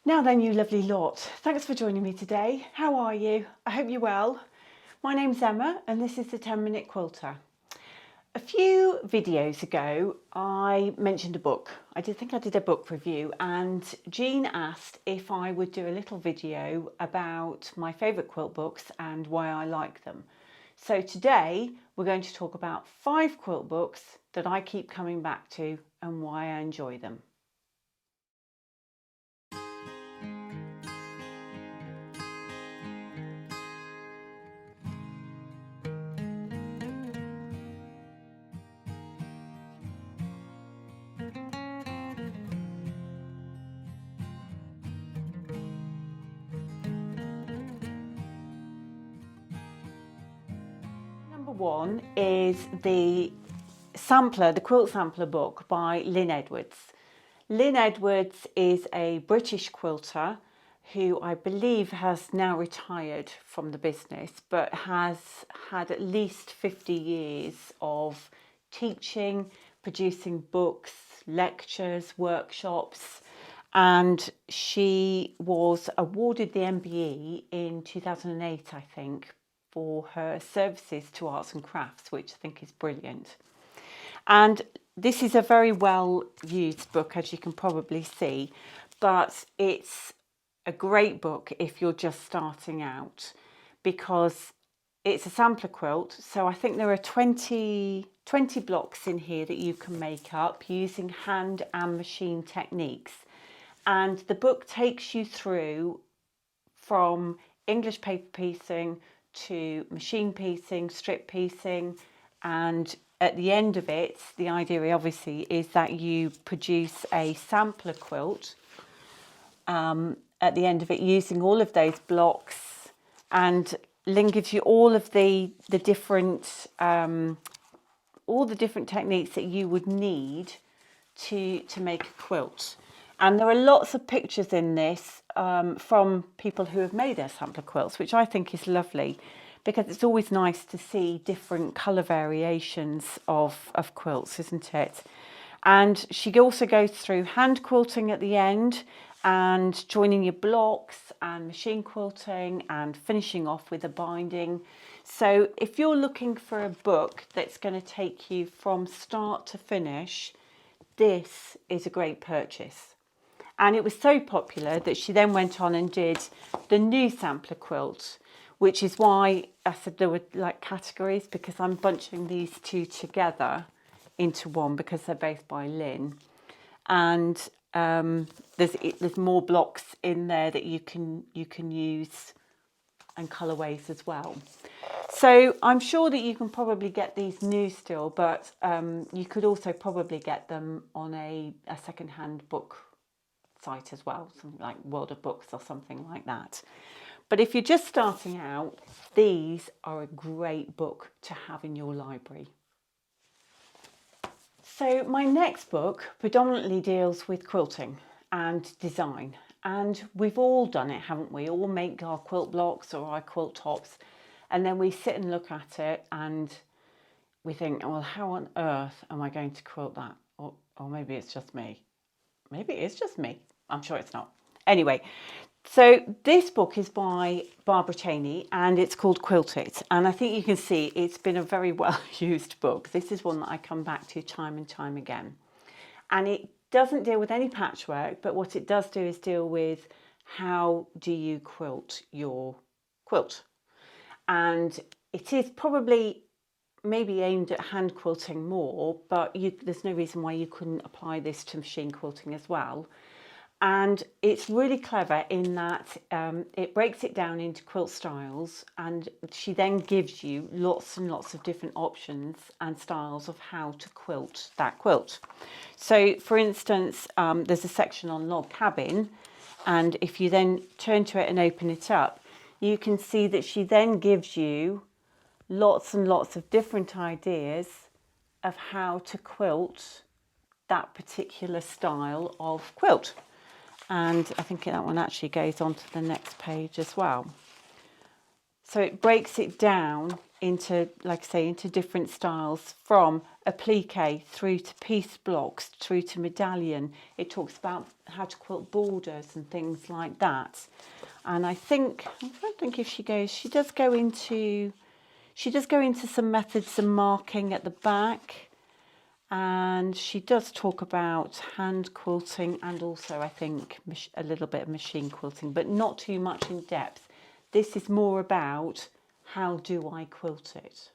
Now then, you lovely lot, thanks for joining me today. How are you? I hope you're well. My name's Emma and this is the 10-Minute Quilter. A few videos ago I mentioned a book. I think I did a book review, and Jean asked if I would do a little video about my favourite quilt books and why I like them. So today we're going to talk about 5 quilt books that I keep coming back to and why I enjoy them. Number 1 is the Quilt Sampler book by Lynne Edwards. Lynne Edwards is a British quilter who I believe has now retired from the business, but has had at least 50 years of teaching, producing books, lectures, workshops, and she was awarded the MBE in 2008, I think, for her services to arts and crafts, which I think is brilliant. And this is a very well used book, as you can probably see, but it's a great book if you're just starting out, because it's a sampler quilt. So I think there are 20 blocks in here that you can make up using hand and machine techniques. And the book takes you through from English paper piecing to machine piecing, strip piecing, and at the end of it, the idea obviously is that you produce a sampler quilt at the end of it using all of those blocks, and Lynne gives you all of the different techniques that you would need to make a quilt. And there are lots of pictures in this from people who have made their sampler quilts, which I think is lovely, because it's always nice to see different colour variations of quilts, isn't it? And she also goes through hand quilting at the end, and joining your blocks, and machine quilting, and finishing off with a binding. So if you're looking for a book that's going to take you from start to finish, this is a great purchase. And it was so popular that she then went on and did the new sampler quilt, which is why I said there were like categories, because I'm bunching these two together into one because they're both by Lynne. And there's more blocks in there that you can use, and colourways as well. So I'm sure that you can probably get these new still, but you could also probably get them on a second-hand book site as well, something like World of Books or something like that. But if you're just starting out, these are a great book to have in your library. So my next book predominantly deals with quilting and design, and we've all done it, haven't we? All make our quilt blocks or our quilt tops, and then we sit and look at it and we think, well, how on earth am I going to quilt that? Or maybe it's just me. Maybe it's just me. I'm sure it's not. Anyway, so this book is by Barbara Cheney and it's called Quilt It. And I think you can see it's been a very well used book. This is one that I come back to time and time again. And it doesn't deal with any patchwork, but what it does do is deal with how do you quilt your quilt. And it is probably maybe aimed at hand quilting more, but there's no reason why you couldn't apply this to machine quilting as well. And it's really clever in that it breaks it down into quilt styles, and she then gives you lots and lots of different options and styles of how to quilt that quilt. So for instance, there's a section on log cabin, and if you then turn to it and open it up, you can see that she then gives you lots and lots of different ideas of how to quilt that particular style of quilt. And I think that one actually goes on to the next page as well. So it breaks it down into, like I say, into different styles, from applique through to piece blocks through to medallion. It talks about how to quilt borders and things like that. And I don't think if she does go into some methods and marking at the back. And she does talk about hand quilting and also, I think, a little bit of machine quilting, but not too much in depth. This is more about how do I quilt it.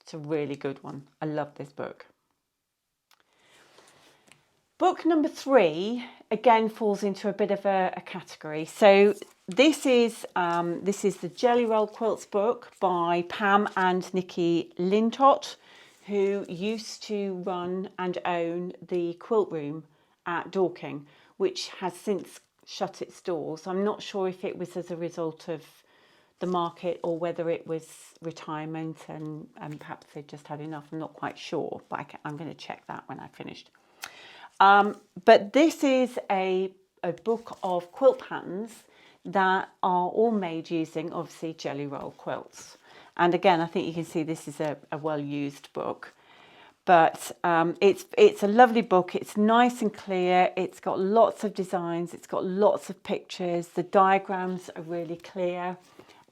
It's a really good one. I love this book. Book number 3 again falls into a bit of a category. So this is the Jelly Roll Quilts book by Pam and Nicky Lintott, who used to run and own the quilt room at Dorking, which has since shut its doors. I'm not sure if it was as a result of the market or whether it was retirement and perhaps they just had enough. I'm not quite sure, but I'm going to check that when I finished. But this is a book of quilt patterns that are all made using, obviously, Jelly Roll quilts. And again, I think you can see this is a well-used book. But it's a lovely book. It's nice and clear. It's got lots of designs. It's got lots of pictures. The diagrams are really clear.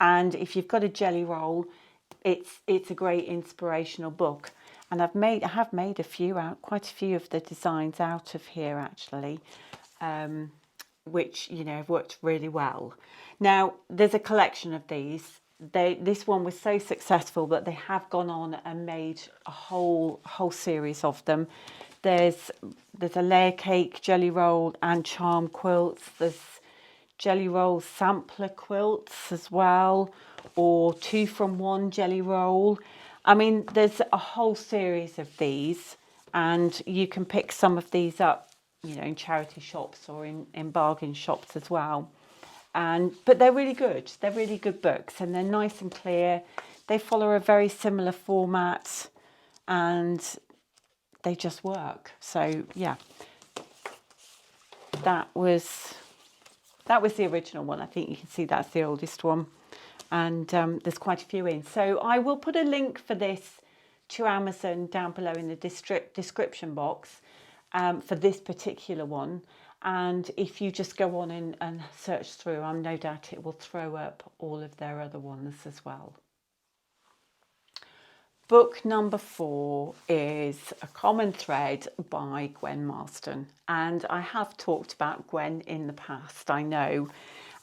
And if you've got a jelly roll, it's a great inspirational book. And I have made quite a few of the designs out of here actually, which have worked really well. Now there's a collection of these. This one was so successful that they have gone on and made a whole series of them. There's a layer cake jelly roll and charm quilts. There's jelly roll sampler quilts as well, or 2-from-1 jelly roll. I mean, there's a whole series of these, and you can pick some of these up, in charity shops or in bargain shops as well. But they're really good. They're really good books, and they're nice and clear. They follow a very similar format, and they just work. So yeah, that was the original one. I think you can see that's the oldest one, and there's quite a few in. So I will put a link for this to Amazon down below in the description box for this particular one. And if you just go on and search through, I'm no doubt it will throw up all of their other ones as well. Book number 4 is A Common Thread by Gwen Marston. And I have talked about Gwen in the past, I know.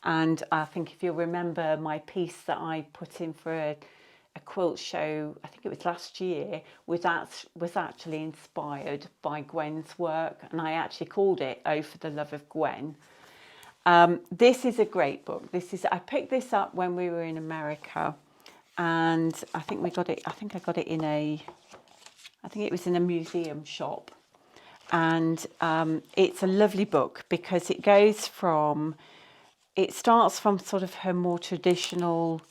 And I think if you remember my piece that I put in for a quilt show, I think it was last year, was actually inspired by Gwen's work, and I actually called it Oh for the Love of Gwen. This is a great book. I picked this up when we were in America, and I think I got it it was in a museum shop, and it's a lovely book because it starts from sort of her more traditional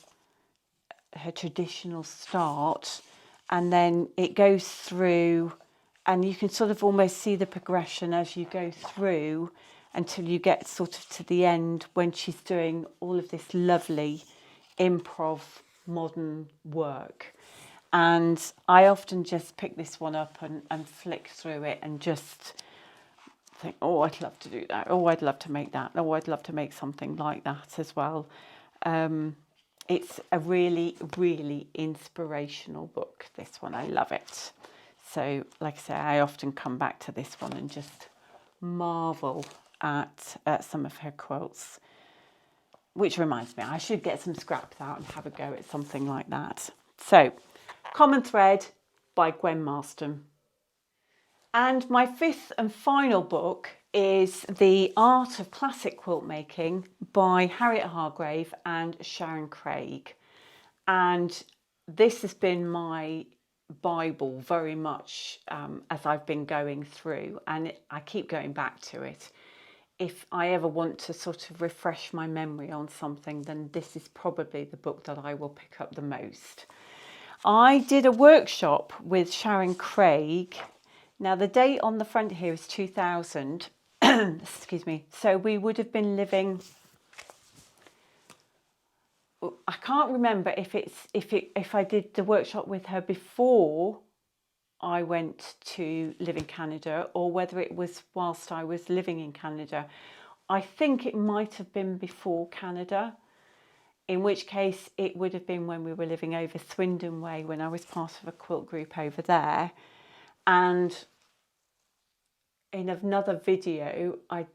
start, and then it goes through, and you can sort of almost see the progression as you go through until you get sort of to the end when she's doing all of this lovely improv modern work. And I often just pick this one up and flick through it and just think, oh, I'd love to do that. Oh, I'd love to make that. Oh, I'd love to make something like that as well. It's a really, really inspirational book, this one. I love it. So, like I say, I often come back to this one and just marvel at some of her quilts. Which reminds me, I should get some scraps out and have a go at something like that. So, Common Thread by Gwen Marston. And my 5th and final book is The Art of Classic Quiltmaking by Harriet Hargrave and Sharon Craig. And this has been my Bible very much as I've been going through, and I keep going back to it. If I ever want to sort of refresh my memory on something, then this is probably the book that I will pick up the most. I did a workshop with Sharon Craig. Now the date on the front here is 2000. Excuse me. So we would have been living, I can't remember if I did the workshop with her before I went to live in Canada or whether it was whilst I was living in Canada. I think it might have been before Canada, in which case it would have been when we were living over Swindon Way, when I was part of a quilt group over there. And in another video, I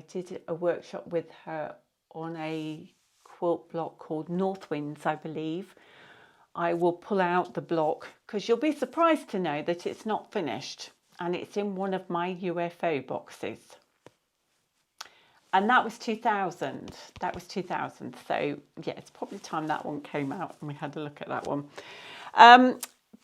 did a workshop with her on a quilt block called North Winds, I believe. I will pull out the block because you'll be surprised to know that it's not finished, and it's in one of my UFO boxes. And that was 2000. That was 2000. So yeah, it's probably time that one came out and we had a look at that one.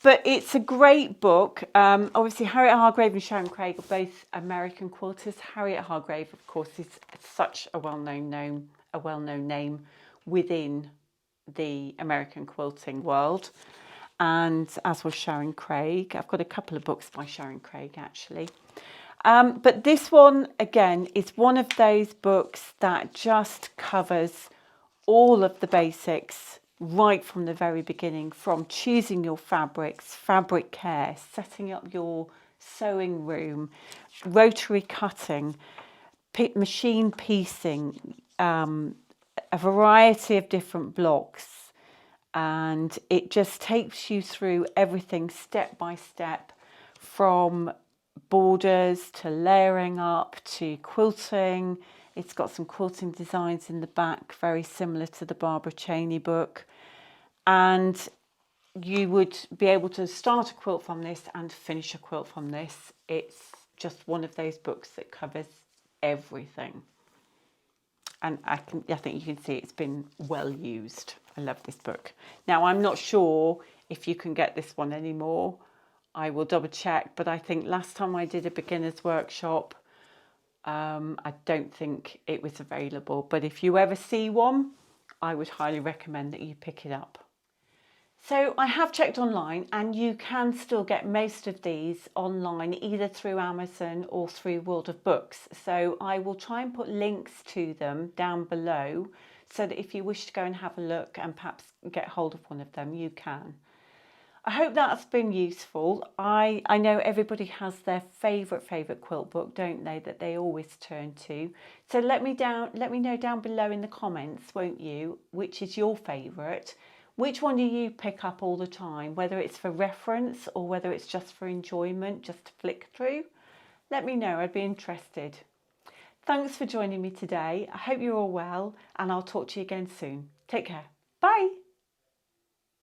But it's a great book. Obviously, Harriet Hargrave and Sharon Craig are both American quilters. Harriet Hargrave, of course, is such a well-known name within the American quilting world. And as was Sharon Craig. I've got a couple of books by Sharon Craig, actually. But this one, again, is one of those books that just covers all of the basics right from the very beginning, from choosing your fabrics, fabric care, setting up your sewing room, rotary cutting, machine piecing, a variety of different blocks. And it just takes you through everything step by step, from borders to layering up to quilting. It's got some quilting designs in the back, very similar to the Barbara Cheney book. And you would be able to start a quilt from this and finish a quilt from this. It's just one of those books that covers everything. And I think you can see it's been well used. I love this book. Now, I'm not sure if you can get this one anymore. I will double check, but I think last time I did a beginner's workshop, I don't think it was available. But if you ever see one, I would highly recommend that you pick it up. So I have checked online, and you can still get most of these online, either through Amazon or through World of Books. So I will try and put links to them down below, so that if you wish to go and have a look and perhaps get hold of one of them, you can. I hope that's been useful. I know everybody has their favourite quilt book, don't they, that they always turn to. So let me know down below in the comments, won't you, which is your favourite. Which one do you pick up all the time, whether it's for reference or whether it's just for enjoyment, just to flick through? Let me know, I'd be interested. Thanks for joining me today. I hope you're all well, and I'll talk to you again soon. Take care. Bye.